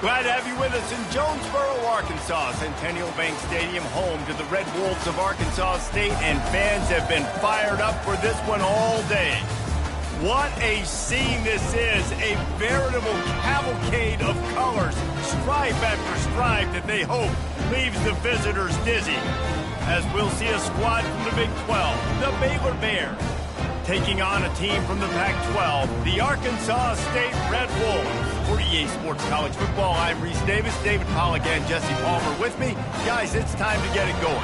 Glad to have you with us in Jonesboro, Arkansas. Centennial Bank Stadium, home to the Red Wolves of Arkansas State, and fans have been fired up for this one all day. What a scene this is, a veritable cavalcade of colors, stripe after stripe that they hope leaves the visitors dizzy. As we'll see a squad from the Big 12, the Baylor Bears, taking on a team from the Pac-12, the Arkansas State Red Wolves. For EA Sports College Football, I'm Reese Davis, David Pollack, and Jesse Palmer with me. Guys, it's time to get it going.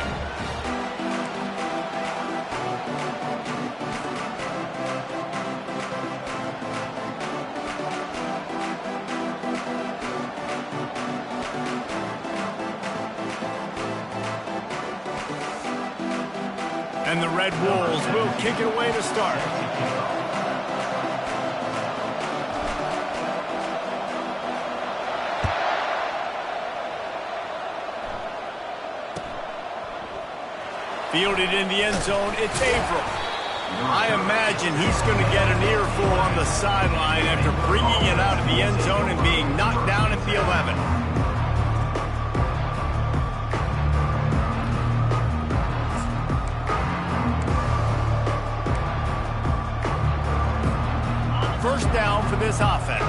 And the Red Wolves will kick it away to start. Fielded in the end zone, it's Averill. I imagine he's going to get an earful on the sideline after bringing it out of the end zone and being knocked down at the 11. First down for this offense.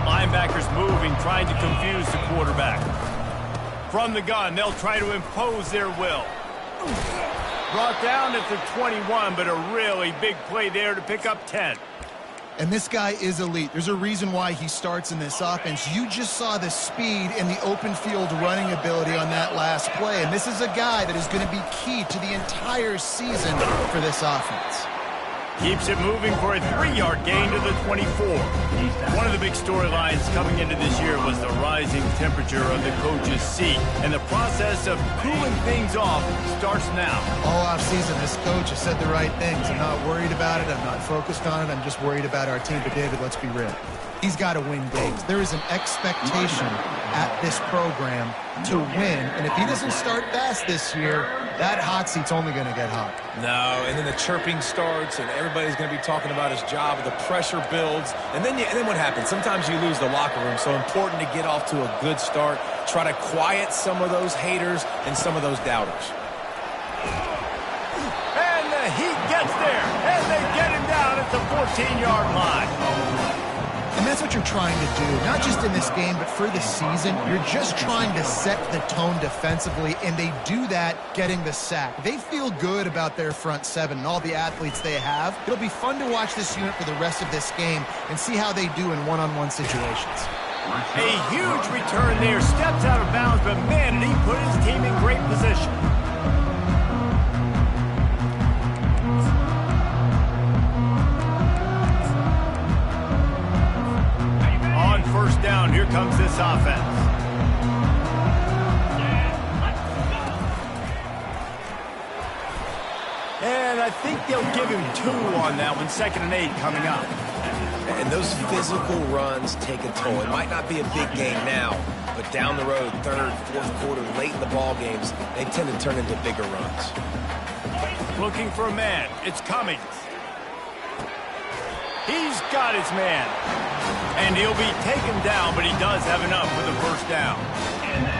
Linebackers moving, trying to confuse the quarterback. From the gun, they'll try to impose their will. Brought down at the 21, but a really big play there to pick up 10. And this guy is elite. There's a reason why he starts in this offense. You just saw the speed and the open field running ability on that last play. And this is a guy that is going to be key to the entire season for this offense. Keeps it moving for a 3-yard gain to the 24. One of the big storylines coming into this year was the rising temperature of the coach's seat. And the process of cooling things off starts now. All offseason, this coach has said the right things. I'm not worried about it. I'm not focused on it. I'm just worried about our team. But, David, let's be real. He's got to win games. There is an expectation at this program to win. And if he doesn't start fast this year, that hot seat's only going to get hot. No, and then the chirping starts, and everybody's going to be talking about his job. The pressure builds, and then what happens? Sometimes you lose the locker room. So important to get off to a good start. Try to quiet some of those haters and some of those doubters. And the heat gets there, and they get him down at the 14-yard line. And that's what you're trying to do, not just in this game, but for the season. You're just trying to set the tone defensively, and they do that getting the sack. They feel good about their front seven and all the athletes they have. It'll be fun to watch this unit for the rest of this game and see how they do in one-on-one situations. A huge return there, steps out of bounds, but man, did he put his team in great position. First down, here comes this offense. And I think they'll give him 2 on that one. 2nd and 8 coming up. And those physical runs take a toll. It might not be a big game now, but down the road, 3rd, 4th quarter, late in the ball games, they tend to turn into bigger runs. Looking for a man. It's Cummings. He's got his man. And he'll be taken down, but he does have enough for the first down.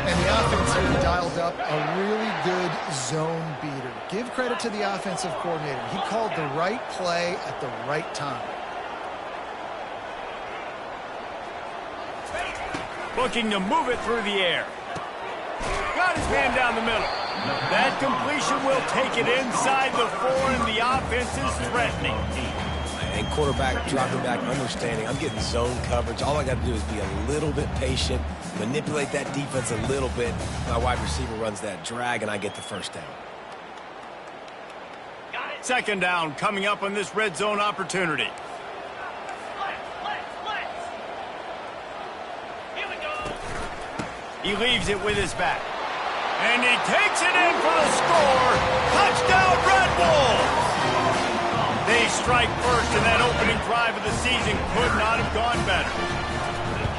And the offense here dialed up a really good zone beater. Give credit to the offensive coordinator. He called the right play at the right time. Looking to move it through the air. Got his man down the middle. That completion will take it inside the 4, and the offense is threatening. And quarterback dropping back, understanding I'm getting zone coverage. All I got to do is be a little bit patient, manipulate that defense a little bit. My wide receiver runs that drag, and I get the first down. 2nd down coming up on this red zone opportunity. He leaves it with his back. And he takes it in for the score. Touchdown, Red Wolves! They strike first, and that opening drive of the season could not have gone better.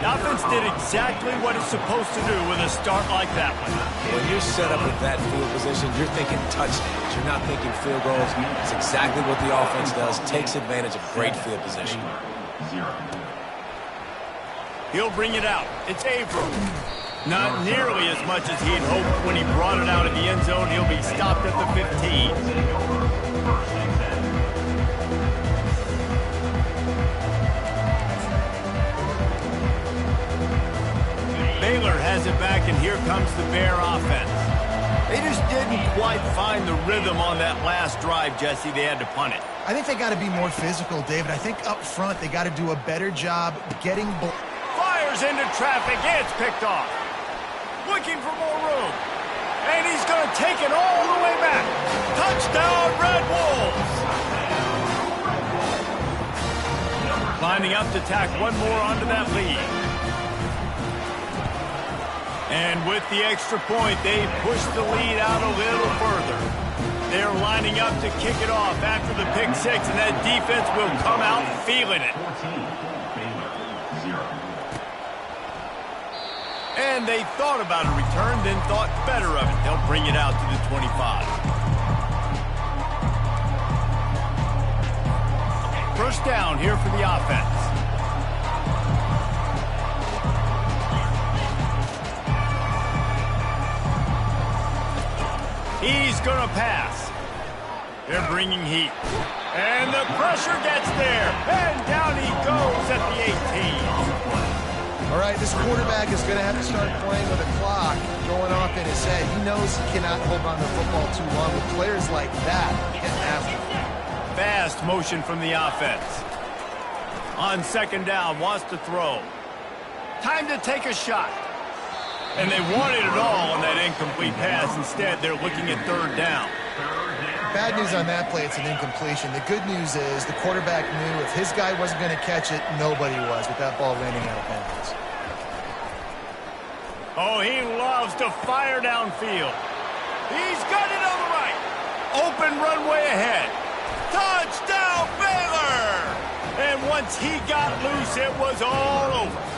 The offense did exactly what it's supposed to do with a start like that one. When you're set up with that field position, you're thinking touchdowns. You're not thinking field goals. It's exactly what the offense does. Takes advantage of great field position. He'll bring it out. It's Abram. Not nearly as much as he'd hoped when he brought it out of the end zone. He'll be stopped at the 15. Baylor has it back, and here comes the Bear offense. They just didn't quite find the rhythm on that last drive, Jesse. They had to punt it. I think they got to be more physical, David. I think up front they got to do a better job getting... Fires into traffic. It's picked off. Looking for more room. And he's going to take it all the way back. Touchdown, Red Wolves. Lining up to tack one more onto that lead. And with the extra point, they push the lead out a little further. They're lining up to kick it off after the pick six, and that defense will come out feeling it. And they thought about a return, then thought better of it. They'll bring it out to the 25. First down here for the offense. He's going to pass. They're bringing heat. And the pressure gets there. And down he goes at the 18. All right, this quarterback is going to have to start playing with a clock going off in his head. He knows he cannot hold on to the football too long with players like that getting after him. Fast motion from the offense. On second down, wants to throw. Time to take a shot. And they wanted it all on that incomplete pass. Instead, they're looking at third down. Bad news on that play, it's an incompletion. The good news is the quarterback knew if his guy wasn't going to catch it, nobody was with that ball landing out of bounds. Oh, he loves to fire downfield. He's got it on the right. Open runway ahead. Touchdown, Baylor! And once he got loose, it was all over.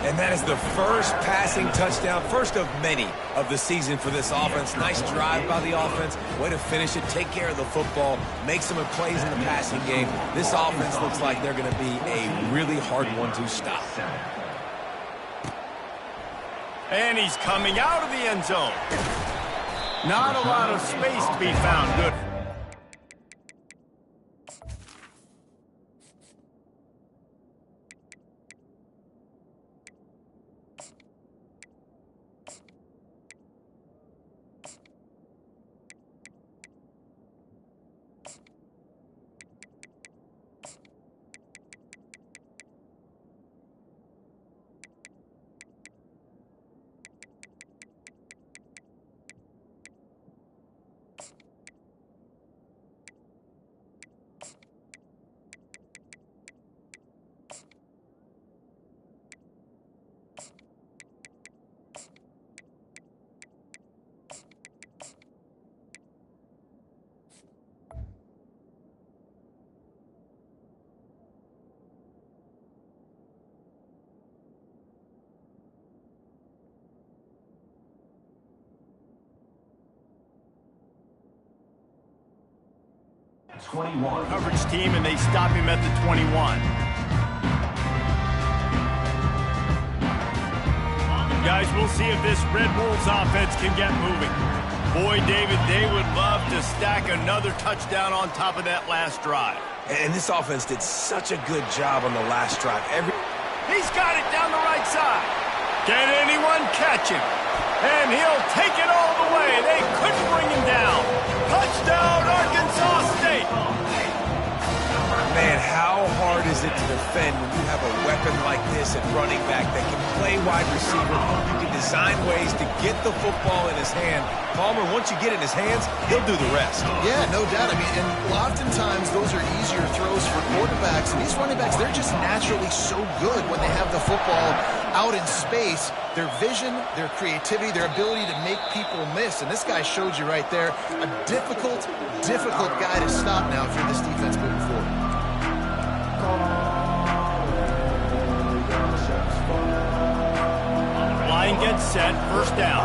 And that is the first passing touchdown, first of many of the season for this offense. Nice drive by the offense. Way to finish it, take care of the football, make some plays in the passing game. This offense looks like they're going to be a really hard one to stop. And he's coming out of the end zone. Not a lot of space to be found. Good. Coverage team, and they stop him at the 21. Guys, we'll see if this Red Wolves offense can get moving. Boy, David, they would love to stack another touchdown on top of that last drive. And this offense did such a good job on the last drive. He's got it down the right side. Can anyone catch him? And he'll take it all the way. They couldn't bring him down. Touchdown, Arkansas State. Man, how hard is it to defend when you have a weapon like this at running back that can play wide receiver? You can design ways to get the football in his hand. Palmer, once you get it in his hands, he'll do the rest. Yeah, no doubt. I mean, and oftentimes those are easier throws for quarterbacks. And these running backs, they're just naturally so good when they have the football out in space. Their vision, their creativity, their ability to make people miss. And this guy showed you right there, a difficult guy to stop now if you're this defense moving forward. Line gets set, first down.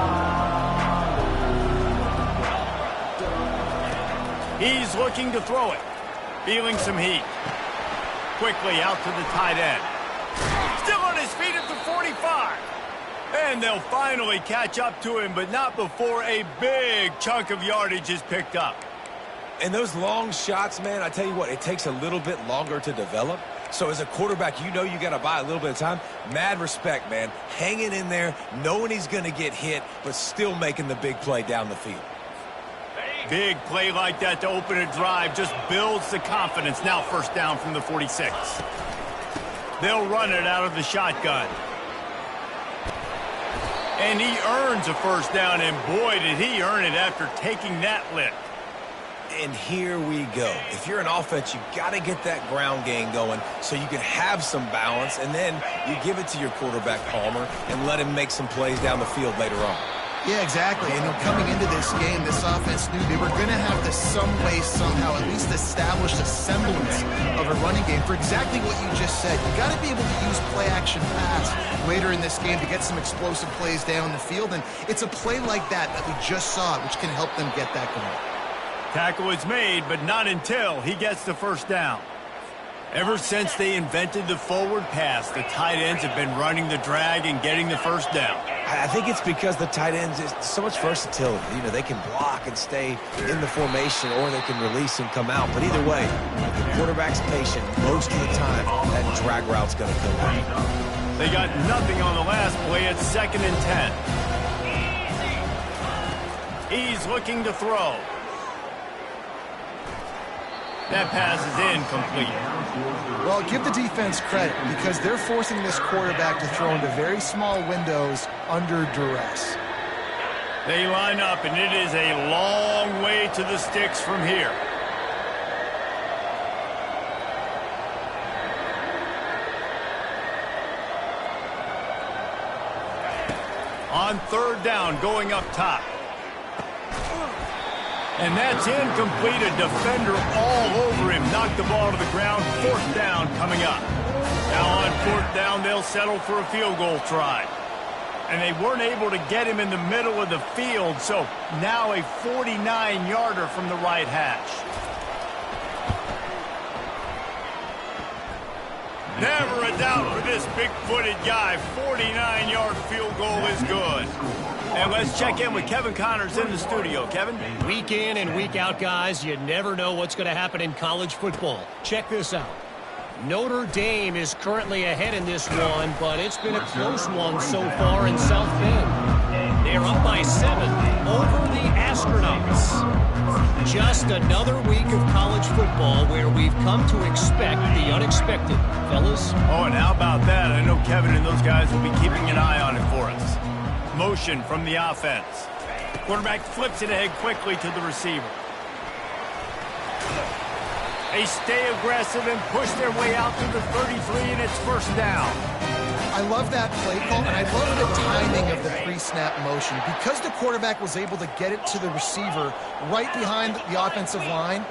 He's looking to throw it. Feeling some heat. Quickly out to the tight end. Still his feet at the 45. And they'll finally catch up to him, but not before a big chunk of yardage is picked up. And those long shots, man, I tell you what, it takes a little bit longer to develop. So as a quarterback, you know you got to buy a little bit of time. Mad respect, man. Hanging in there, knowing he's going to get hit, but still making the big play down the field. Big play like that to open a drive just builds the confidence. Now first down from the 46. They'll run it out of the shotgun. And he earns a first down, and boy, did he earn it after taking that lift. And here we go. If you're an offense, you got to get that ground game going so you can have some balance, and then you give it to your quarterback, Palmer, and let him make some plays down the field later on. Yeah, exactly. And coming into this game, this offense knew they were going to have to some way, somehow, at least establish a semblance of a running game for exactly what you just said. You got to be able to use play-action pass later in this game to get some explosive plays down the field, and it's a play like that we just saw, which can help them get that going. Tackle is made, but not until he gets the first down. Ever since they invented the forward pass, the tight ends have been running the drag and getting the first down. I think it's because the tight ends is so much versatility. You know, they can block and stay in the formation, or they can release and come out. But either way, if the quarterback's patient, most of the time, that drag route's going to come out. They got nothing on the last play. It's 2nd and 10. He's looking to throw. That pass is incomplete. Well, give the defense credit because they're forcing this quarterback to throw into very small windows under duress. They line up, and it is a long way to the sticks from here. On 3rd down, going up top. And that's incomplete. A defender all over him. Knocked the ball to the ground. 4th down coming up. Now on 4th down, they'll settle for a field goal try. And they weren't able to get him in the middle of the field, so now a 49-yarder from the right hash. Never a doubt for this big-footed guy. 49-yard field goal is good. And let's check in with Kevin Connors in the studio. Kevin? Week in and week out, guys, you never know what's going to happen in college football. Check this out. Notre Dame is currently ahead in this one, but it's been a close one so far in South Bend. They're up by 7 over the Astronauts. Just another week of college football where we've come to expect the unexpected, fellas. Oh, and how about that? I know Kevin and those guys will be keeping an eye on it for us. Motion from the offense. Quarterback flips it ahead quickly to the receiver. They stay aggressive and push their way out to the 33, and it's 1st down. I love that play call, and I love the timing of the pre-snap motion. Because the quarterback was able to get it to the receiver right behind the offensive line,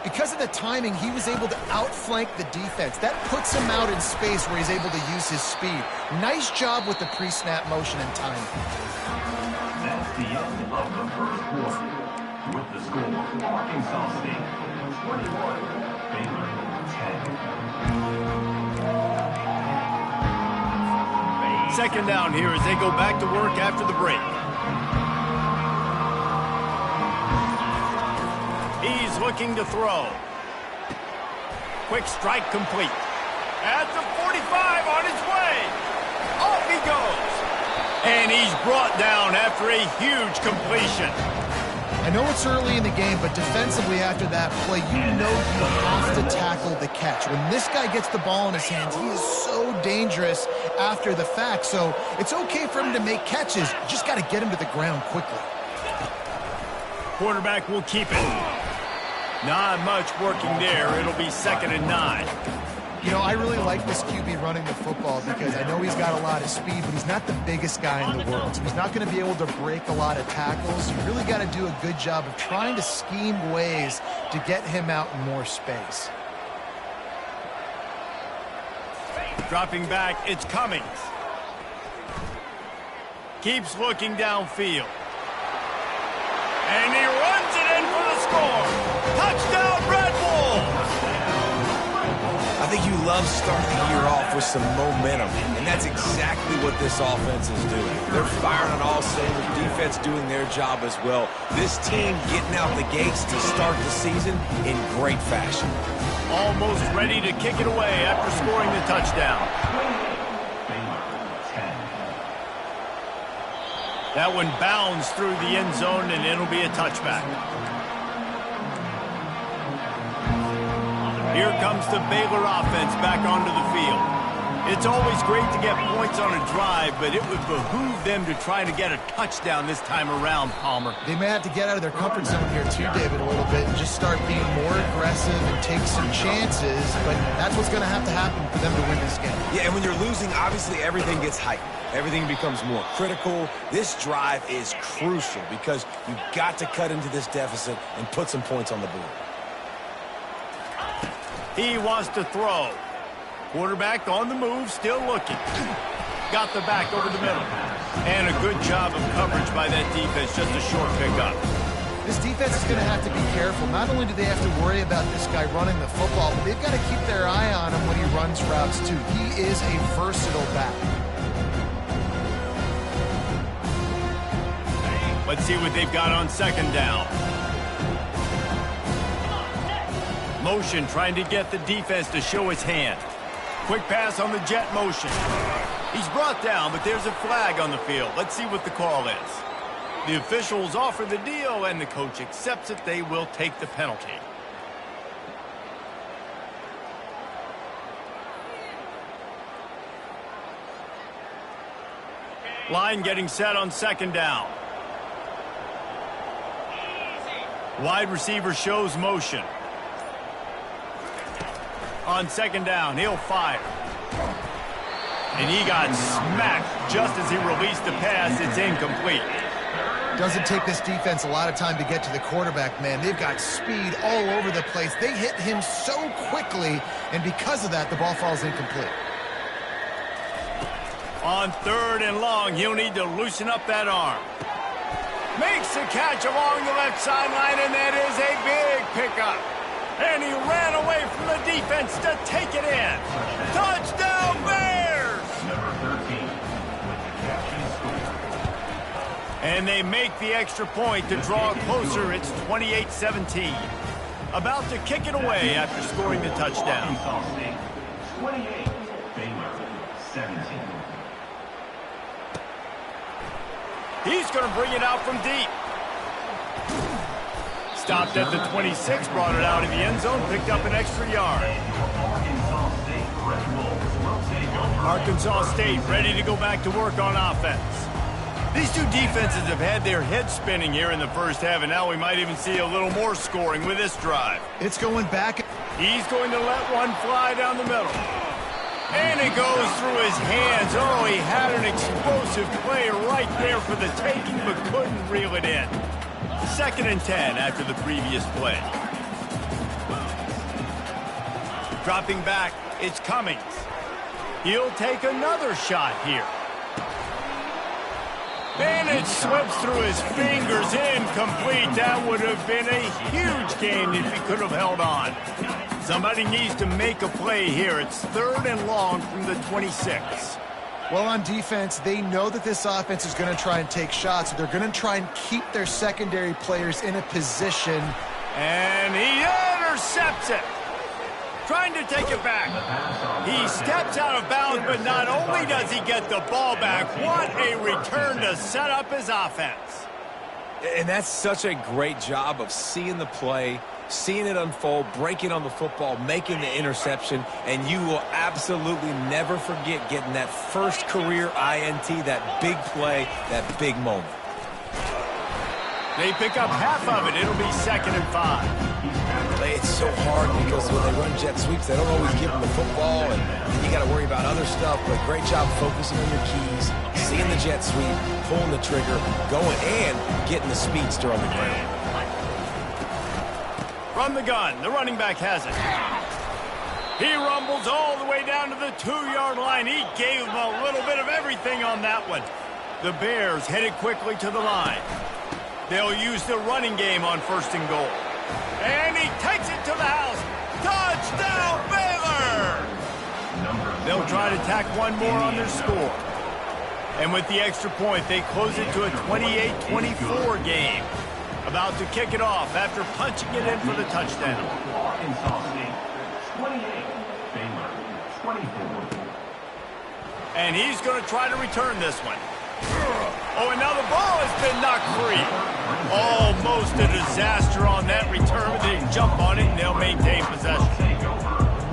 because of the timing, he was able to outflank the defense. That puts him out in space where he's able to use his speed. Nice job with the pre-snap motion and timing. That's the end of the first quarter. With the score, Arkansas State 21, Baylor 10. 2nd down here as they go back to work after the break. He's looking to throw. Quick strike complete. At the 45 on his way. Off he goes. And he's brought down after a huge completion. I know it's early in the game, but defensively after that play, you know you have to tackle the catch. When this guy gets the ball in his hands, he is so dangerous after the fact. So it's okay for him to make catches. You just got to get him to the ground quickly. Quarterback will keep it. Not much working there. It'll be 2nd and 9. You know, I really like this QB running the football because I know he's got a lot of speed, but he's not the biggest guy in the world. So he's not going to be able to break a lot of tackles. You really got to do a good job of trying to scheme ways to get him out in more space. Dropping back, it's Cummings. Keeps looking downfield. And he runs it in for the score. Touchdown, Red Wolves! I think you love starting the year off with some momentum, and that's exactly what this offense is doing. They're firing on all cylinders, defense doing their job as well. This team getting out the gates to start the season in great fashion. Almost ready to kick it away after scoring the touchdown. That one bounds through the end zone, and it'll be a touchback. Here comes the Baylor offense back onto the field. It's always great to get points on a drive, but it would behoove them to try to get a touchdown this time around, Palmer. They may have to get out of their comfort zone here too, David, a little bit, and just start being more aggressive and take some chances, but that's what's going to happen for them to win this game. Yeah, and when you're losing, obviously everything gets heightened. Everything becomes more critical. This drive is crucial because you've got to cut into this deficit and put some points on the board. He wants to throw. Quarterback on the move, still looking. Got the back over the middle. And a good job of coverage by that defense, just a short pickup. This defense is going to have to be careful. Not only do they have to worry about this guy running the football, but they've got to keep their eye on him when he runs routes too. He is a versatile back. Let's see what they've got on second down. Motion trying to get the defense to show his hand. Quick pass on the jet motion. He's brought down, but there's a flag on the field. Let's see what the call is. The officials offer the deal, and the coach accepts it. They will take the penalty. Line getting set on second down. Wide receiver shows motion. On second down, he'll fire. And he got smacked just as he released the pass. It's incomplete. Doesn't take this defense a lot of time to get to the quarterback, man. They've got speed all over the place. They hit him so quickly, and because of that, the ball falls incomplete. On third and long, he'll need to loosen up that arm. Makes the catch along the left sideline, and that is a big pickup. And he ran away from the defense to take it in. Touchdown, Bears! Number 13 with the catch and score. And they make the extra point to draw closer. It's 28-17. About to kick it away after scoring the touchdown. Arkansas State 28, Baylor 17. He's going to bring it out from deep. Stopped at the 26, brought it out of the end zone, picked up an extra yard. Arkansas State ready to go back to work on offense. These two defenses have had their heads spinning here in the first half, and now we might even see a little more scoring with this drive. It's going back. He's going to let one fly down the middle. And it goes through his hands. Oh, he had an explosive play right there for the taking, but couldn't reel it in. 2nd and 10 after the previous play. Dropping back, it's Cummings. He'll take another shot here. And it slips through his fingers, incomplete. That would have been a huge gain if he could have held on. Somebody needs to make a play here. It's 3rd and long from the 26. Well, on defense, they know that this offense is going to try and take shots. They're going to try and keep their secondary players in a position. And he intercepts it. Trying to take it back. He steps out of bounds, but not only does he get the ball back, what a return to set up his offense. And that's such a great job of seeing the play, seeing it unfold, breaking on the football, making the interception, and you will absolutely never forget getting that first career INT, that big play, that big moment. They pick up half of it. It'll be 2nd and 5. It's so hard because when they run jet sweeps, they don't always give them the football, and you got to worry about other stuff, but great job focusing on your keys, seeing the jet sweep, pulling the trigger, going, and getting the speedster on the ground. From the gun, the running back has it. He rumbles all the way down to the 2-yard line. He gave him a little bit of everything on that one. The Bears headed quickly to the line. They'll use the running game on 1st and goal. And he takes it to the house. Touchdown, Baylor! They'll try to tack one more on their score. And with the extra point, they close it to a 28-24 game. About to kick it off after punching it in for the touchdown. Arkansas State 28, Baylor 24. And he's going to try to return this one. Oh, and now the ball has been knocked free. Almost a disaster on that return, but they jump on it and they'll maintain possession.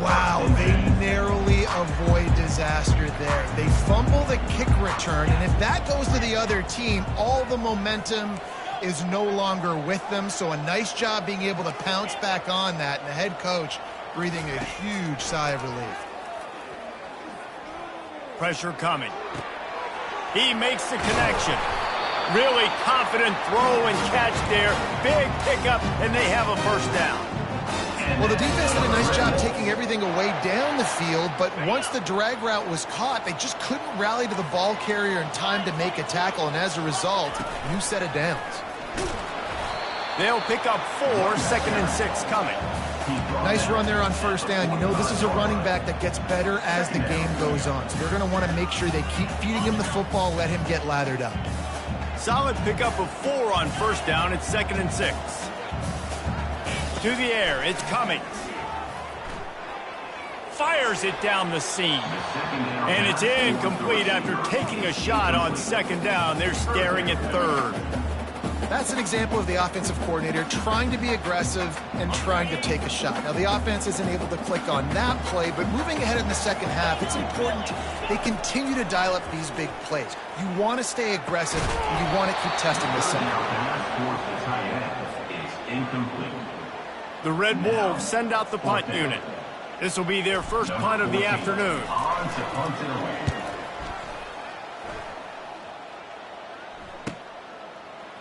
Wow, they narrowly avoid disaster there. They fumble the kick return, and if that goes to the other team, all the momentum is no longer with them. So a nice job being able to pounce back on that, and the head coach breathing a huge sigh of relief. Pressure coming. He makes the connection. Really confident throw and catch there. Big pickup, and they have a first down. Well, the defense did a nice job taking everything away down the field, but once the drag route was caught, they just couldn't rally to the ball carrier in time to make a tackle, and as a result, new set of downs. They'll pick up 4, 2nd and 6 coming. Nice run there on first down. You know, this is a running back that gets better as the game goes on, so they're going to want to make sure they keep feeding him the football, let him get lathered up. Solid pickup of 4 on first down. It's 2nd and 6. To the air, it's Cummings. Fires it down the seam. And it's incomplete after taking a shot on 2nd down. They're staring at 3rd. That's an example of the offensive coordinator trying to be aggressive and trying to take a shot. Now, the offense isn't able to click on that play, but moving ahead in the second half, it's important they continue to dial up these big plays. You want to stay aggressive, and you want to keep testing this second. The Red Wolves send out the punt unit. This will be their first punt of the afternoon.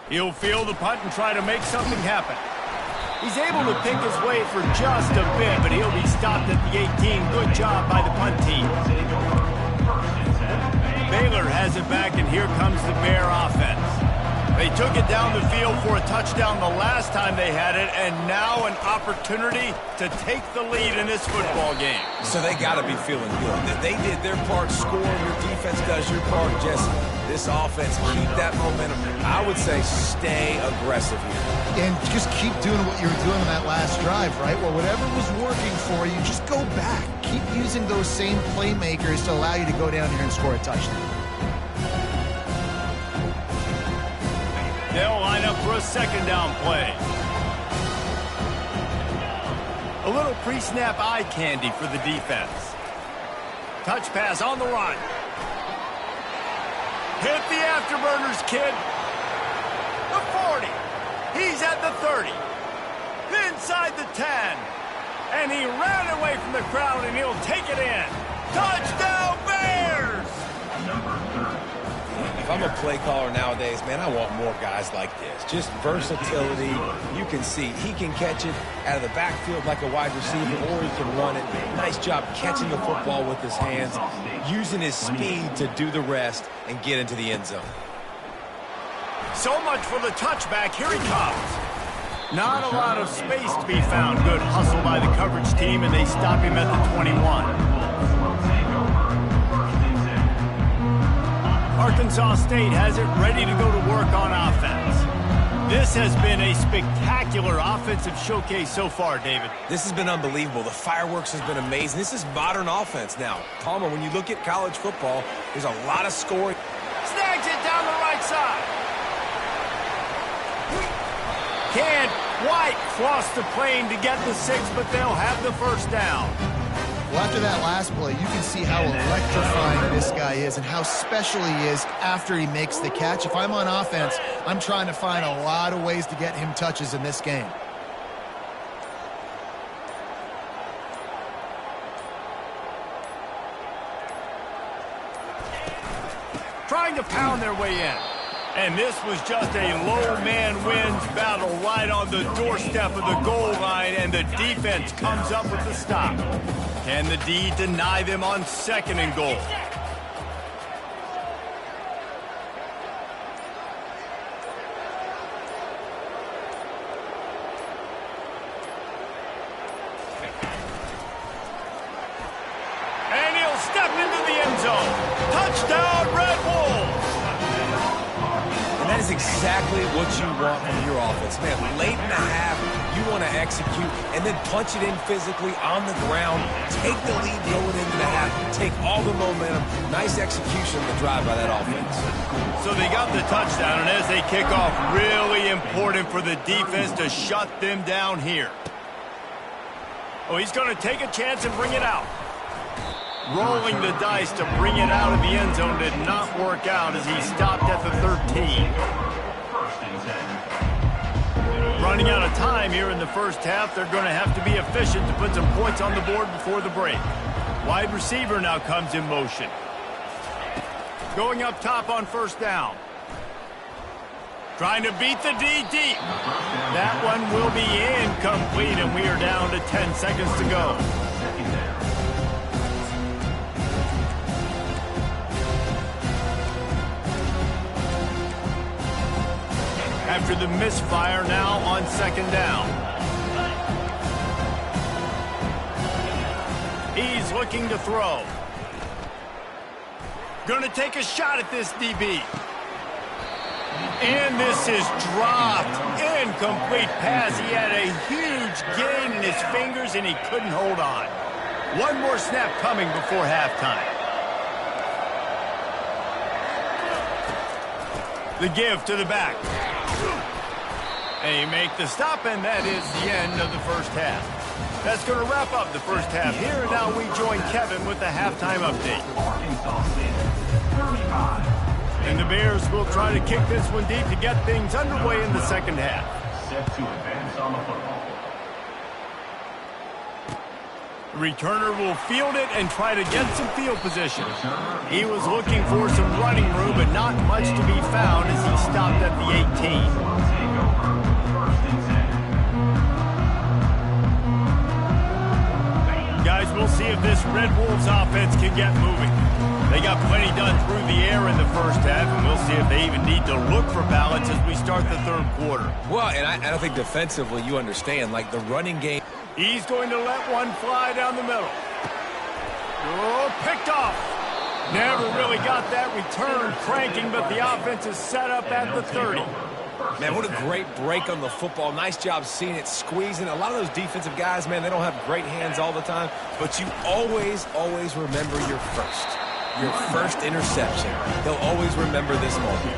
He'll field the punt and try to make something happen. He's able to pick his way for just a bit, but he'll be stopped at the 18. Good job by the punt team. Baylor has it back, and here comes the Bear offense. They took it down the field for a touchdown the last time they had it, and now an opportunity to take the lead in this football game. So they got to be feeling good. They did their part, score. Your defense does your part, Jesse. This offense, keep that momentum. I would say stay aggressive here. And just keep doing what you were doing on that last drive, right? Well, whatever was working for you, just go back. Keep using those same playmakers to allow you to go down here and score a touchdown. They'll line up for a 2nd down play. A little pre-snap eye candy for the defense. Touch pass on the run. Hit the afterburners, kid. The 40. He's at the 30. Inside the 10. And he ran away from the crowd, and he'll take it in. Touchdown, Bears! If I'm a play caller nowadays, man, I want more guys like this. Just versatility. You can see he can catch it out of the backfield like a wide receiver, or he can run it. Nice job catching the football with his hands, using his speed to do the rest and get into the end zone. So much for the touchback. Here he comes. Not a lot of space to be found. Good hustle by the coverage team, and they stop him at the 21. Arkansas State has it ready to go to work on offense. This has been a spectacular offensive showcase so far, David. This has been unbelievable. The fireworks has been amazing. This is modern offense now. Palmer, when you look at college football, there's a lot of scoring. Snags it down the right side. Can't quite cross the plane to get the 6, but they'll have the first down. Well, after that last play, you can see how electrifying this guy is and how special he is after he makes the catch. If I'm on offense, I'm trying to find a lot of ways to get him touches in this game. Trying to pound their way in. And this was just a low man wins battle right on the doorstep of the goal line, and the defense comes up with the stop. Can the D deny them on 2nd and goal? And he'll step go. Touchdown, Red Wolves! And that is exactly what you want from your offense. Man, late in the half, you want to execute and then punch it in physically on the ground. Take the lead going into the half. Take all the momentum. Nice execution of the drive by that offense. So they got the touchdown, and as they kick off, really important for the defense to shut them down here. Oh, he's going to take a chance and bring it out. Rolling the dice to bring it out of the end zone did not work out as he stopped at the 13. Running out of time here in the first half, they're going to have to be efficient to put some points on the board before the break. Wide receiver now comes in motion. Going up top on first down. Trying to beat the D deep. That one will be incomplete, and we are down to 10 seconds to go. After the misfire, now on second down. He's looking to throw. Going to take a shot at this DB. And this is dropped. Incomplete pass. He had a huge gain in his fingers, and he couldn't hold on. One more snap coming before halftime. The give to the back. They make the stop, and that is the end of the first half. That's going to wrap up the first half here. And now we join Kevin with the halftime update. And the Bears will try to kick this one deep to get things underway in the second half. Set to advance on the football. The returner will field it and try to get some field position. He was looking for some running room, but not much to be found as he stopped at the 18. Guys, we'll see if this Red Wolves offense can get moving. They got plenty done through the air in the first half, and we'll see if they even need to look for balance as we start the third quarter. Well, and I think defensively you understand, like the running game. He's going to let one fly down the middle. Oh, picked off. Never really got that return cranking, but the offense is set up at the 30. Man, what a great break on the football. Nice job seeing it, squeezing. A lot of those defensive guys, man, they don't have great hands all the time, but you always remember your first interception. They'll always remember this moment.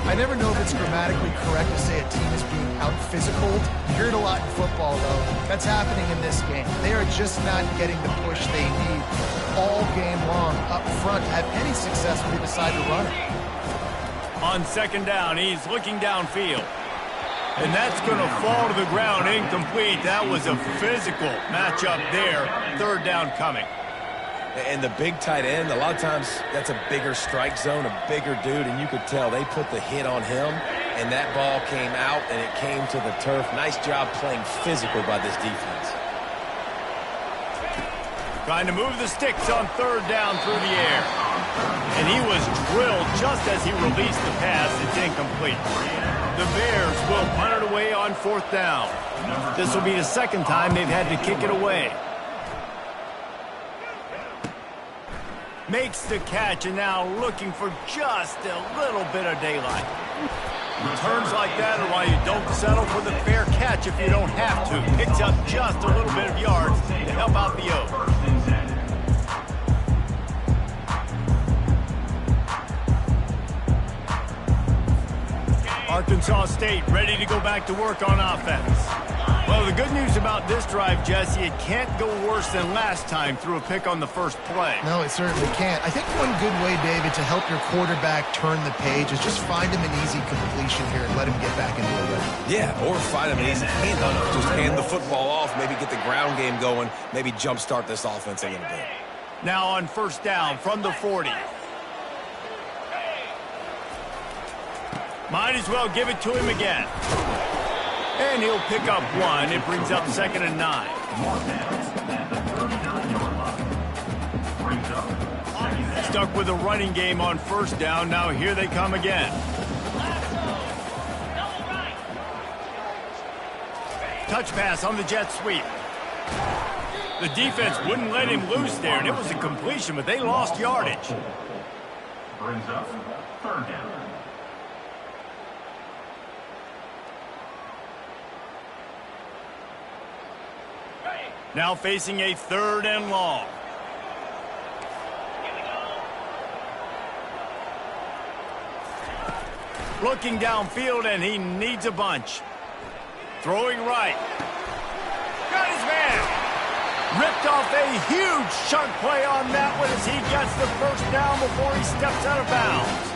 I never know if it's grammatically correct to say a team is being out-physicaled. You hear it a lot in football, though. That's happening in this game. They are just not getting the push they need all game long up front to have any success when they decide to run it. On second down, he's looking downfield. And that's going to fall to the ground incomplete. That was a physical matchup there. Third down coming. And the big tight end, a lot of times that's a bigger strike zone, a bigger dude, and you could tell they put the hit on him, and that ball came out, and it came to the turf. Nice job playing physical by this defense. Trying to move the sticks on third down through the air. And he was drilled just as he released the pass. It's incomplete. The Bears will punt it away on fourth down. This will be the second time they've had to kick it away. Makes the catch, and now looking for just a little bit of daylight. Returns like that are why you don't settle for the fair catch if you don't have to. Picks up just a little bit of yards to help out the O. Arkansas State ready to go back to work on offense. Well, the good news about this drive, Jesse, it can't go worse than last time through a pick on the first play. No, it certainly can't. I think one good way, David, to help your quarterback turn the page is just find him an easy completion here and let him get back into the rhythm. Yeah, or find him an easy handoff. Just hand the football off, maybe get the ground game going, maybe jumpstart this offense a little bit. Now on first down from the 40. Might as well give it to him again. And he'll pick up one. It brings up 2nd and 9. Stuck with a running game on first down. Now here they come again. Touch pass on the jet sweep. The defense wouldn't let him loose there, and it was a completion, but they lost yardage. Brings up third down. Now facing a 3rd and long. Looking downfield, and he needs a bunch. Throwing right. Got his man. Ripped off a huge chunk play on that one as he gets the first down before he steps out of bounds.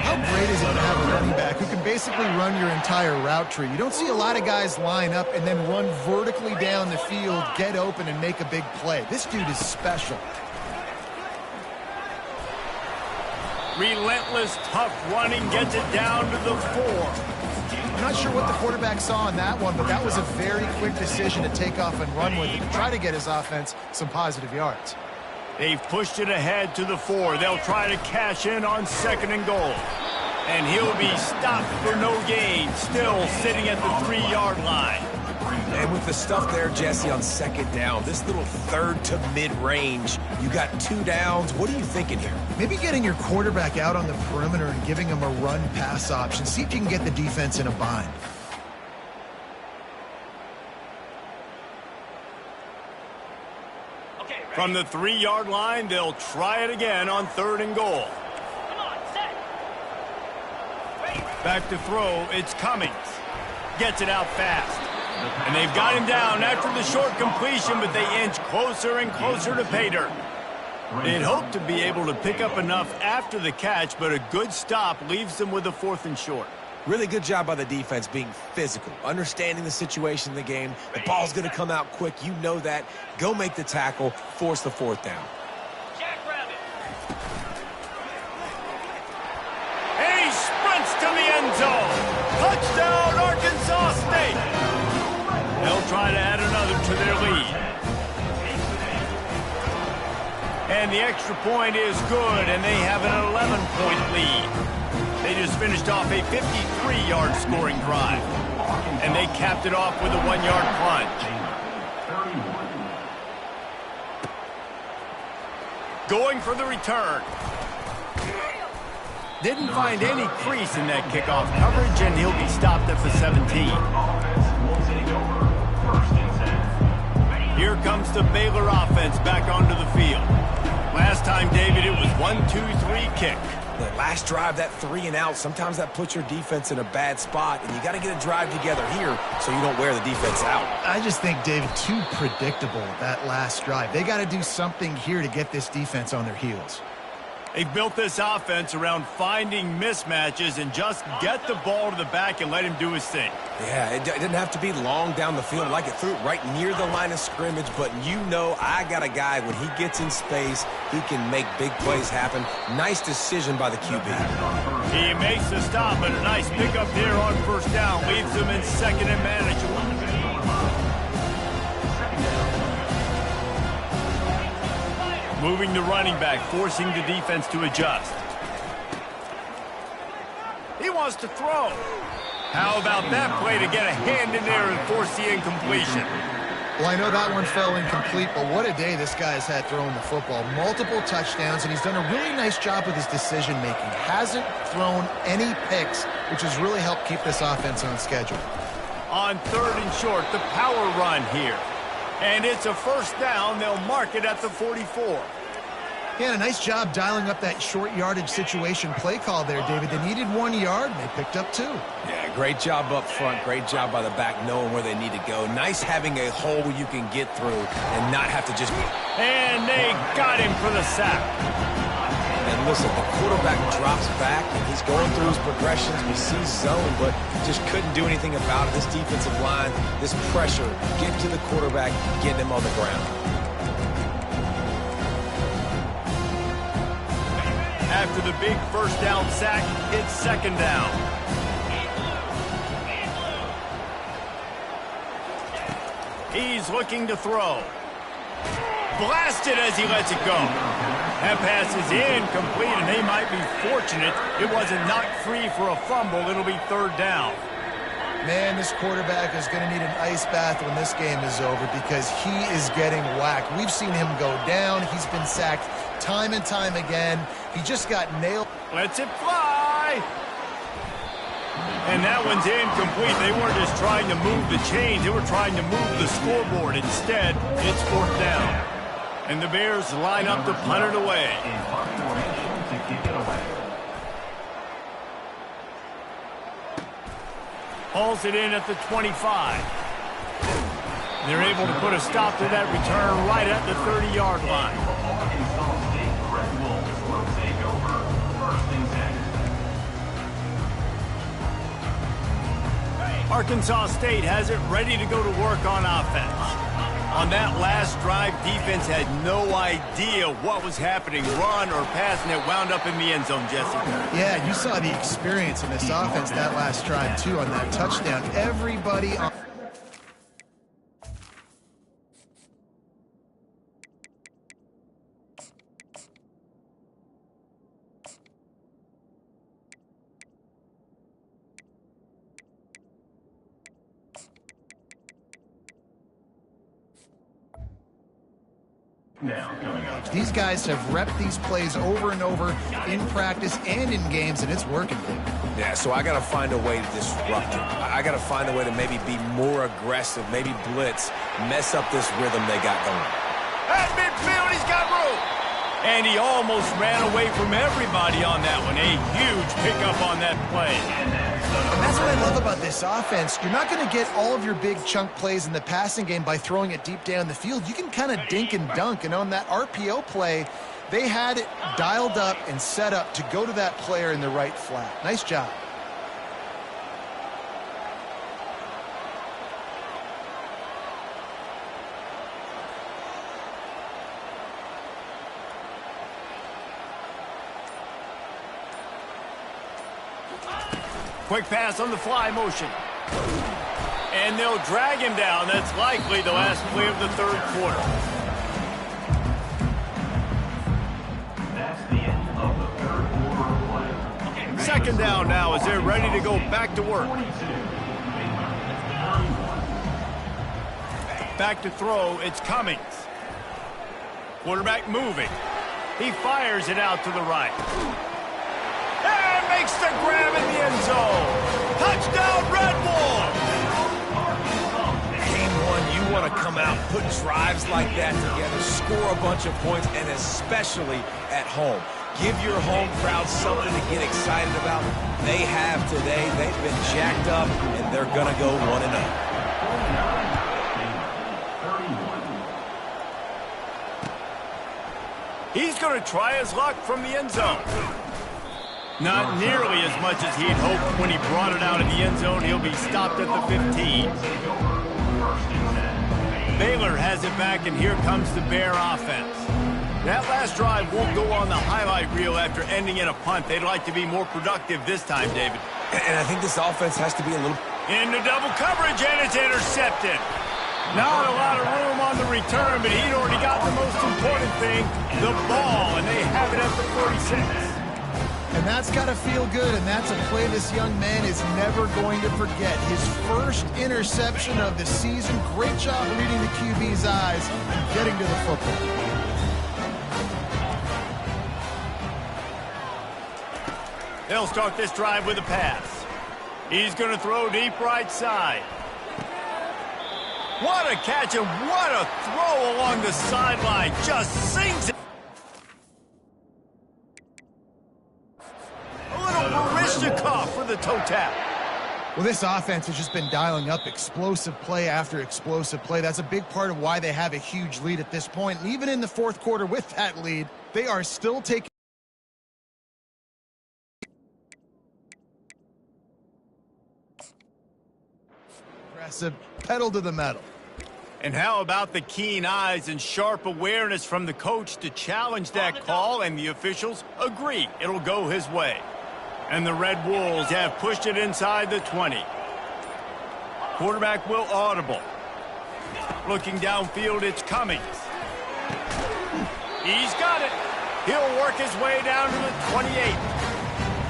How great is it to have a running back who can basically run your entire route tree? You don't see a lot of guys line up and then run vertically down the field, get open, and make a big play. This dude is special. Relentless, tough running gets it down to the 4. I'm not sure what the quarterback saw in that one, but that was a very quick decision to take off and run with it to try to get his offense some positive yards. They've pushed it ahead to the 4. They'll try to cash in on 2nd and goal. And he'll be stopped for no gain, still sitting at the 3-yard line. And with the stuff there, Jesse, on 2nd down, this little 3rd to mid-range, you got 2 downs. What are you thinking here? Maybe getting your quarterback out on the perimeter and giving him a run-pass option. See if you can get the defense in a bind. From the 3-yard line, they'll try it again on 3rd and goal. Back to throw, it's Cummings. Gets it out fast. And they've got him down after the short completion, but they inch closer and closer to pay dirt. They'd hoped to be able to pick up enough after the catch, but a good stop leaves them with a 4th and short. Really good job by the defense being physical, understanding the situation in the game. The ball's going to come out quick. You know that. Go make the tackle, force the 4th down. And he sprints to the end zone. Touchdown, Arkansas State. They'll try to add another to their lead. And the extra point is good, and they have an 11-point lead. They just finished off a 53-yard scoring drive. And they capped it off with a 1-yard plunge. Going for the return. Didn't find any crease in that kickoff coverage, and he'll be stopped at the 17. Here comes the Baylor offense back onto the field. Last time, David, it was 1-2-3 kick. The last drive, that 3 and out, sometimes that puts your defense in a bad spot, and you got to get a drive together here so you don't wear the defense out. I just think, David, too predictable, that last drive. They got to do something here to get this defense on their heels. They've built this offense around finding mismatches and just get the ball to the back and let him do his thing. Yeah, it didn't have to be long down the field. Like it threw it right near the line of scrimmage, but you know I got a guy, when he gets in space, he can make big plays happen. Nice decision by the QB. He makes the stop, but a nice pickup here on 1st down leaves them in 2nd and manageable. Moving the running back, forcing the defense to adjust. He wants to throw. How about that play to get a hand in there and force the incompletion? Well, I know that one fell incomplete, but what a day this guy's had throwing the football. Multiple touchdowns, and he's done a really nice job with his decision-making. Hasn't thrown any picks, which has really helped keep this offense on schedule. On 3rd and short, the power run here. And it's a 1st down. They'll mark it at the 44. Yeah, a nice job dialing up that short yardage situation play call there, David. They needed 1 yard, and they picked up 2. Yeah, great job up front. Great job by the back knowing where they need to go. Nice having a hole where you can get through and not have to just... And they got him for the sack. And listen, the quarterback drops back, and he's going through his progressions. We see zone, but just couldn't do anything about it. This defensive line, this pressure, getting to the quarterback, getting him on the ground. After the big 1st down sack, it's 2nd down. He's looking to throw. Blasted as he lets it go. That pass is incomplete, and they might be fortunate it wasn't knocked free for a fumble. It'll be 3rd down. Man, this quarterback is going to need an ice bath when this game is over because he is getting whacked. We've seen him go down. He's been sacked time and time again. He just got nailed. Lets it fly. And that one's incomplete. They weren't just trying to move the chains. They were trying to move the scoreboard. Instead, it's 4th down. And the Bears line up to punt it away. Hauls it in at the 25. They're able to put a stop to that return right at the 30-yard line. Arkansas State has it ready to go to work on offense. On that last drive, defense had no idea what was happening, run or pass, and it wound up in the end zone, Jesse. Yeah, you saw the experience in this offense that last drive, too, on that touchdown. Everybody on... Now coming up. These guys have repped these plays over and over in practice and in games, and it's working. Yeah, so I got to find a way to disrupt it. I got to find a way to maybe be more aggressive, maybe blitz, mess up this rhythm they got going. At midfield, he's got room. And he almost ran away from everybody on that one. A huge pickup on that play. And that's what I love about this offense. You're not going to get all of your big chunk plays in the passing game by throwing it deep down the field. You can kind of dink and dunk. And on that RPO play, they had it dialed up and set up to go to that player in the right flat. Nice job. Quick pass on the fly motion. And they'll drag him down. That's likely the last play of the 3rd quarter. That's the end of the 3rd quarter play. 2nd down now as they're ready to go back to work. Back to throw, it's Cummings. Quarterback moving. He fires it out to the right. And makes the grab in the end zone. Touchdown, Red Wolves! Game one, you want to come out, put drives like that together, score a bunch of points, and especially at home. Give your home crowd something to get excited about. They have today. They've been jacked up, and they're going to go 1-0. He's going to try his luck from the end zone. Not nearly as much as he'd hoped when he brought it out of the end zone. He'll be stopped at the 15. Baylor has it back, and here comes the Bear offense. That last drive won't go on the highlight reel after ending in a punt. They'd like to be more productive this time, David. And I think this offense has to be a little... Into double coverage, and it's intercepted. Not a lot of room on the return, but he'd already got the most important thing, the ball, and they have it at the 46. And that's got to feel good, and that's a play this young man is never going to forget. His first interception of the season. Great job reading the QB's eyes and getting to the football. They'll start this drive with a pass. He's going to throw deep right side. What a catch and what a throw along the sideline. Just sings it. A little Barishnikov for the toe tap. Well, this offense has just been dialing up explosive play after explosive play. That's a big part of why they have a huge lead at this point. And even in the 4th quarter with that lead, they are still taking aggressive, pedal to the metal. And how about the keen eyes and sharp awareness from the coach to challenge that call, and the officials agree it'll go his way. And the Red Wolves have pushed it inside the 20. Quarterback will audible. Looking downfield, it's Cummings. He's got it. He'll work his way down to the 28.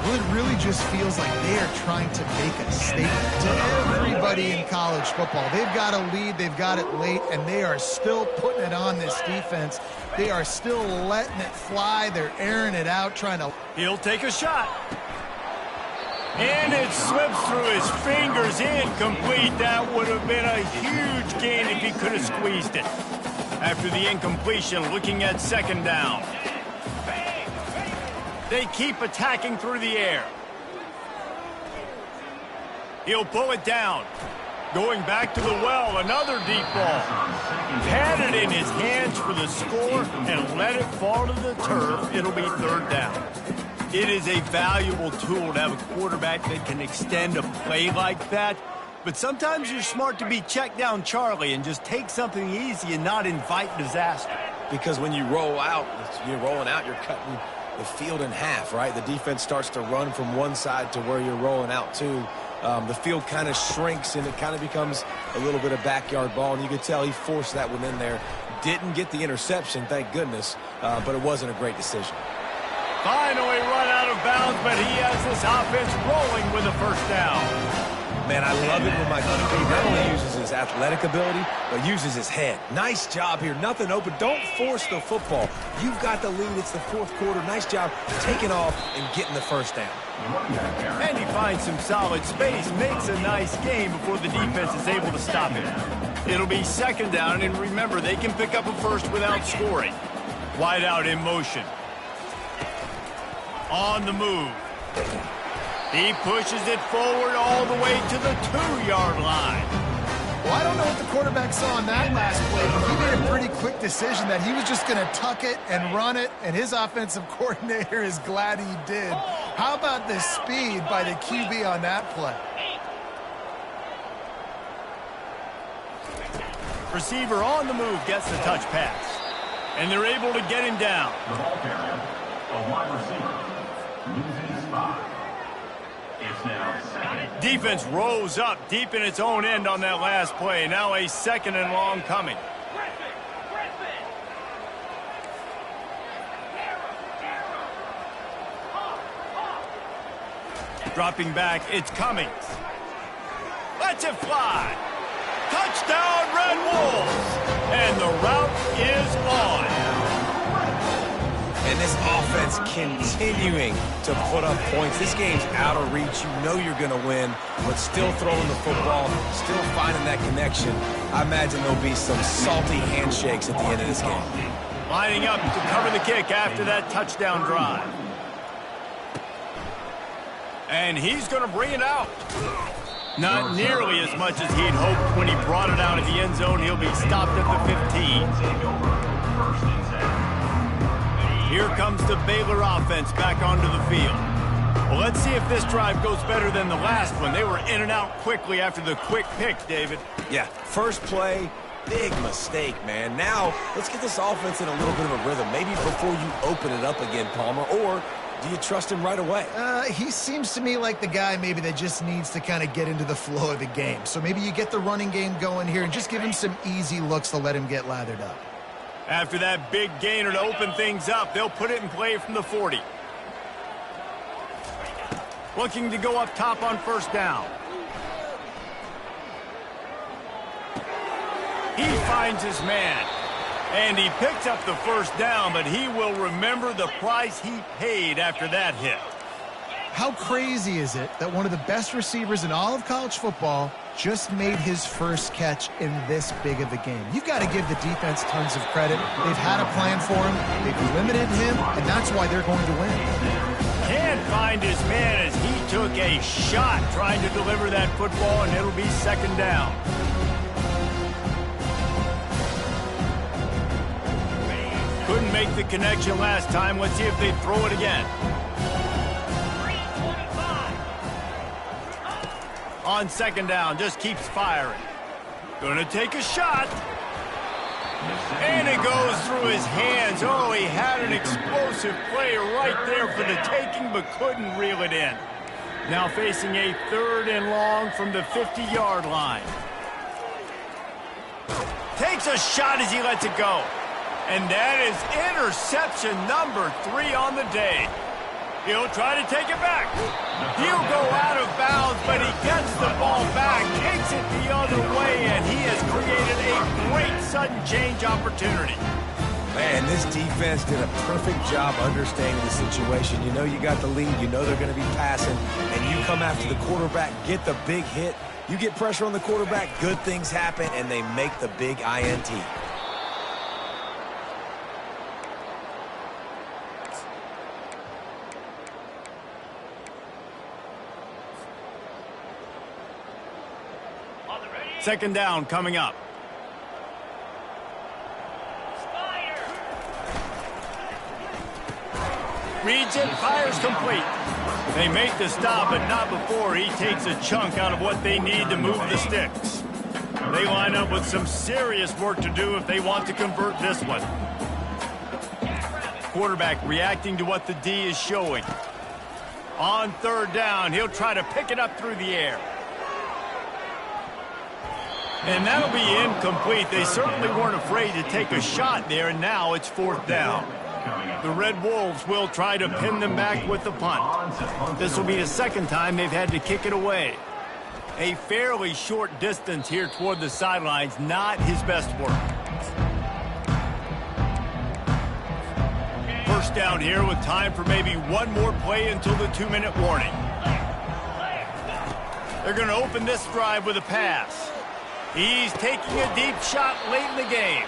Well, it really just feels like they are trying to make a statement to everybody in college football. They've got a lead, they've got it late, and they are still putting it on this defense. They are still letting it fly. They're airing it out, trying to... He'll take a shot. And it slips through his fingers, incomplete. That would have been a huge gain if he could have squeezed it. After the incompletion, looking at second down. They keep attacking through the air. He'll pull it down. Going back to the well, another deep ball. Had it in his hands for the score and let it fall to the turf. It'll be third down. It is a valuable tool to have a quarterback that can extend a play like that. But sometimes you're smart to be check down Charlie and just take something easy and not invite disaster. Because when you roll out, you're rolling out, you're cutting the field in half, right? The defense starts to run from one side to where you're rolling out to. The field kind of shrinks and it kind of becomes a little bit of backyard ball, and you could tell he forced that one in there. Didn't get the interception, thank goodness, but it wasn't a great decision. Finally run out of bounds, but he has this offense rolling with a first down. Man, I love it when my QB not only uses his athletic ability, but uses his head. Nice job here. Nothing open. Don't force the football. You've got the lead. It's the fourth quarter. Nice job taking off and getting the first down. And he finds some solid space, makes a nice game before the defense is able to stop him. It'll be second down, and remember, they can pick up a first without scoring. Wide out in motion. On the move. He pushes it forward all the way to the 2-yard line. Well, I don't know what the quarterback saw on that last play, but he made a pretty quick decision that he was just going to tuck it and run it, and his offensive coordinator is glad he did. How about the speed by the QB on that play? Receiver on the move gets the touch pass, and they're able to get him down. The ball carrier, a wide receiver, losing his spot. It's now second. Defense rose up deep in its own end on that last play. Now a second and long coming. Dropping back, it's Cummings. Lets it fly. Touchdown, Red Wolves. And the route is on. And this offense continuing to put up points. This game's out of reach. You know you're going to win, but still throwing the football, still finding that connection. I imagine there'll be some salty handshakes at the end of this game. Lining up to cover the kick after that touchdown drive. And he's going to bring it out. Not nearly as much as he'd hoped when he brought it out of the end zone. He'll be stopped at the 15. Here comes the Baylor offense back onto the field. Well, let's see if this drive goes better than the last one. They were in and out quickly after the quick pick, David. Yeah, first play, big mistake, man. Now, let's get this offense in a little bit of a rhythm. Maybe before you open it up again, Palmer, or do you trust him right away? He seems to me like the guy maybe that just needs to kind of get into the flow of the game. So maybe you get the running game going here and just give him some easy looks to let him get lathered up. After that big gainer to open things up, they'll put it in play from the 40. Looking to go up top on first down. He finds his man. And he picks up the first down, but he will remember the price he paid after that hit. How crazy is it that one of the best receivers in all of college football just made his first catch in this big of a game? You've got to give the defense tons of credit. They've had a plan for him. They've limited him, and that's why they're going to win. Can't find his man as he took a shot trying to deliver that football, and it'll be second down. Couldn't make the connection last time. Let's see if they throw it again. On second down, just keeps firing. Gonna take a shot. And it goes through his hands. Oh, he had an explosive play right there for the taking, but couldn't reel it in. Now facing a third and long from the 50-yard line. Takes a shot as he lets it go. And that is interception number 3 on the day. He'll try to take it back. He'll go out of bounds, but he gets the ball back, takes it the other way, and he has created a great sudden change opportunity. Man, this defense did a perfect job understanding the situation. You know you got the lead. You know they're going to be passing. And you come after the quarterback, get the big hit. You get pressure on the quarterback, good things happen, and they make the big INT. Second down coming up. Reads it, fires complete. They make the stop, but not before he takes a chunk out of what they need to move the sticks. They line up with some serious work to do if they want to convert this one. Quarterback reacting to what the D is showing. On third down, he'll try to pick it up through the air. And that'll be incomplete. They certainly weren't afraid to take a shot there, and now it's fourth down. The Red Wolves will try to pin them back with the punt. This will be the second time they've had to kick it away. A fairly short distance here toward the sidelines, not his best work. First down here with time for maybe one more play until the 2-minute warning. They're going to open this drive with a pass. He's taking a deep shot late in the game.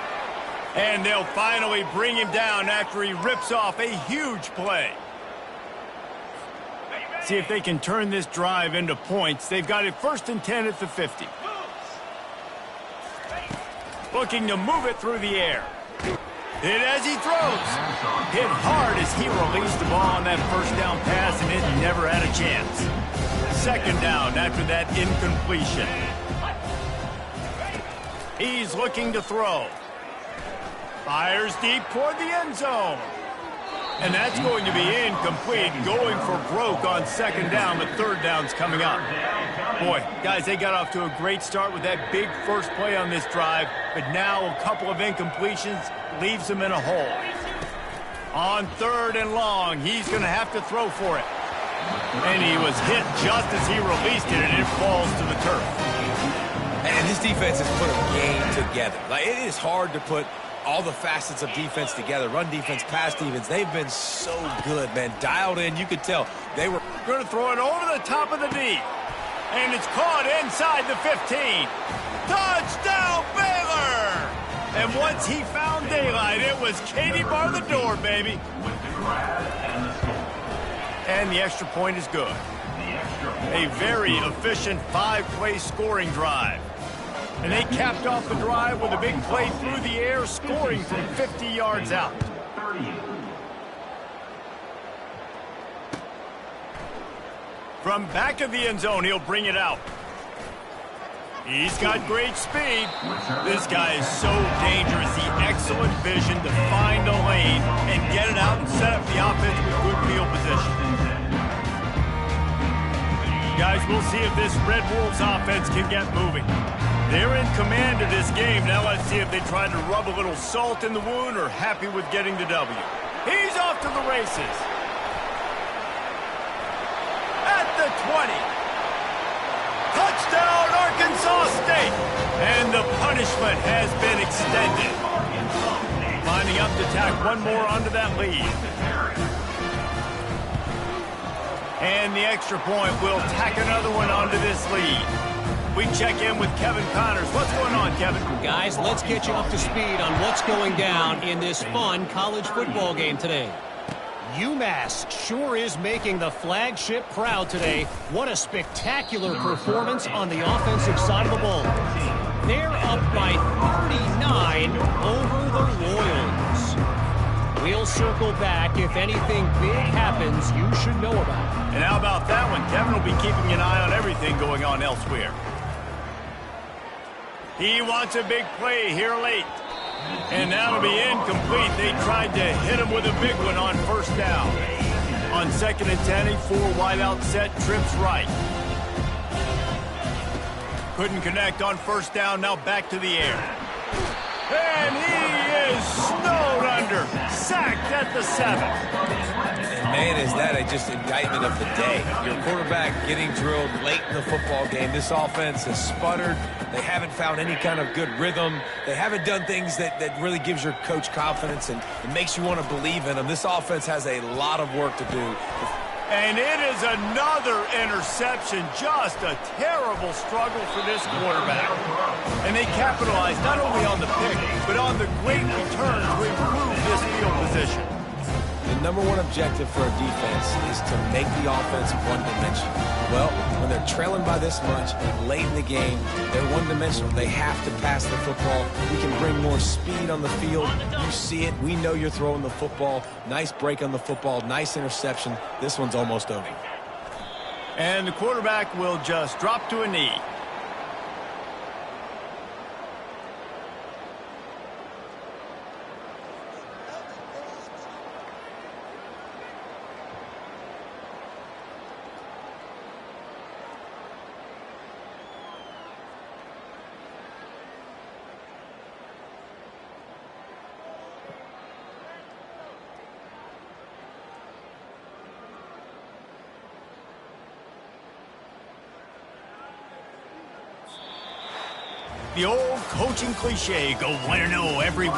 And they'll finally bring him down after he rips off a huge play. See if they can turn this drive into points. They've got it 1st and 10 at the 50. Looking to move it through the air. Hit as he throws. Hit hard as he released the ball on that first down pass, and it never had a chance. Second down after that incompletion. He's looking to throw. Fires deep toward the end zone. And that's going to be incomplete, going for broke on second down, but third down's coming up. Boy, guys, they got off to a great start with that big first play on this drive, but now a couple of incompletions leaves them in a hole. On third and long, he's going to have to throw for it. And he was hit just as he released it, and it falls to the turf. And this defense has put a game together. Like, it is hard to put all the facets of defense together. Run defense, pass defense. They've been so good, man. Dialed in. You could tell they were going to throw it over the top of the D. And it's caught inside the 15. Touchdown, Baylor! And once he found daylight, it was Katie bar the door, baby. And the extra point is good. A very efficient 5-play scoring drive. And they capped off the drive with a big play through the air, scoring from 50 yards out. From back of the end zone, he'll bring it out. He's got great speed. This guy is so dangerous. The excellent vision to find a lane and get it out and set up the offense with good field position. Guys, we'll see if this Red Wolves offense can get moving. They're in command of this game. Now let's see if they try to rub a little salt in the wound or happy with getting the W. He's off to the races. At the 20. Touchdown, Arkansas State. And the punishment has been extended. Lining up to tack one more onto that lead. And the extra point will tack another one onto this lead. We check in with Kevin Connors. What's going on, Kevin? Guys, let's get you up to speed on what's going down in this fun college football game today. UMass sure is making the flagship proud today. What a spectacular performance on the offensive side of the ball. They're up by 39 over the Royals. We'll circle back if anything big happens you should know about. And how about that one? Kevin will be keeping an eye on everything going on elsewhere. He wants a big play here late. And that'll be incomplete. They tried to hit him with a big one on first down. On second and 10, a 4-wide-out set, trips right. Couldn't connect on first down, now back to the air. And he is snowed under. sacked at the 7. And man, is that just indictment of the day. Your quarterback getting drilled late in the football game. This offense has sputtered. They haven't found any kind of good rhythm. They haven't done things that really gives your coach confidence and makes you want to believe in them. This offense has a lot of work to do. And it is another interception. Just a terrible struggle for this quarterback. And they capitalized not only on the pick, but on the great return to improve this field position. The number one objective for a defense is to make the offense one-dimensional. Well, when they're trailing by this much late in the game, they're one-dimensional. They have to pass the football. We can bring more speed on the field. You see it. We know you're throwing the football. Nice break on the football. Nice interception. This one's almost over. And the quarterback will just drop to a knee. The old coaching cliche, go 1-0 every week.